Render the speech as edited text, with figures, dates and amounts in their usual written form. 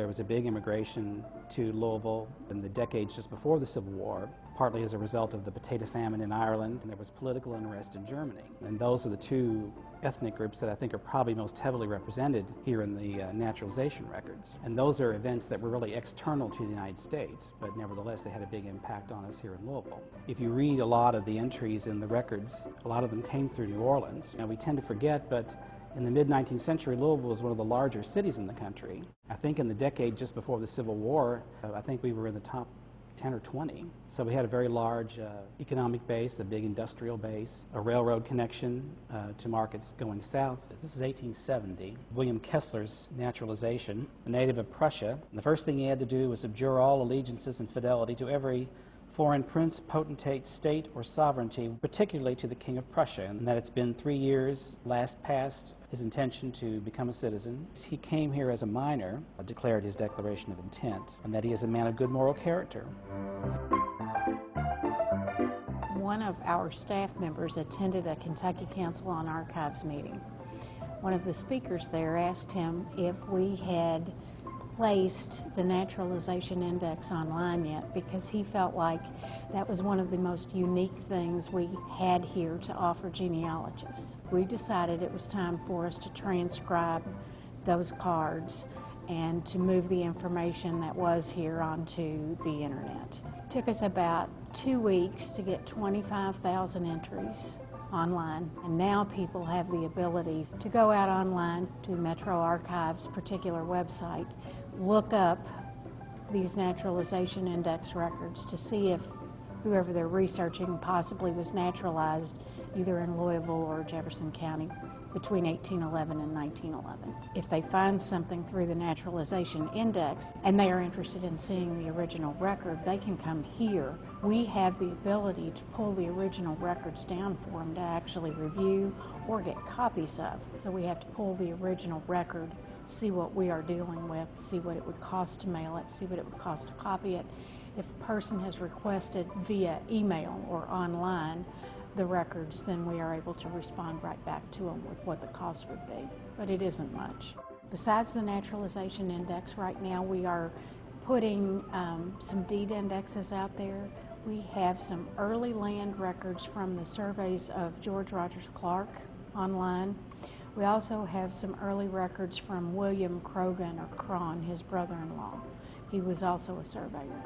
was a big immigration to Louisville in the decades just before the Civil War, partly as a result of the potato famine in Ireland, and there was political unrest in Germany. And those are the two ethnic groups that I think are probably most heavily represented here in the naturalization records. And those are events that were really external to the United States, but nevertheless they had a big impact on us here in Louisville. If you read a lot of the entries in the records, a lot of them came through New Orleans. Now we tend to forget, but in the mid-19th century, Louisville was one of the larger cities in the country. I think in the decade just before the Civil War, I think we were in the top 10 or 20. So we had a very large economic base, a big industrial base, a railroad connection to markets going south. This is 1870. William Kessler's Naturalization, a native of Prussia. And the first thing he had to do was abjure all allegiances and fidelity to every foreign prince, potentate, state, or sovereignty, particularly to the King of Prussia, and that it's been 3 years last past his intention to become a citizen. He came here as a minor, declared his declaration of intent, and that he is a man of good moral character. One of our staff members attended a Kentucky Council on Archives meeting. One of the speakers there asked him if we had placed the Naturalization Index online yet, because he felt like that was one of the most unique things we had here to offer genealogists. We decided it was time for us to transcribe those cards and to move the information that was here onto the internet. It took us about 2 weeks to get 25,000 entries online, and now people have the ability to go out online to Metro Archives' particular website, look up these Naturalization Index records to see if whoever they're researching possibly was naturalized either in Louisville or Jefferson County between 1811 and 1911. If they find something through the Naturalization Index and they are interested in seeing the original record, they can come here. We have the ability to pull the original records down for them to actually review or get copies of. So we have to pull the original record, see what we are dealing with, see what it would cost to mail it, see what it would cost to copy it. If a person has requested via email or online the records, then we are able to respond right back to them with what the cost would be. But it isn't much. Besides the Naturalization Index, right now we are putting some deed indexes out there. We have some early land records from the surveys of George Rogers Clark online. We also have some early records from William Croghan, or Cron, his brother-in-law. He was also a surveyor.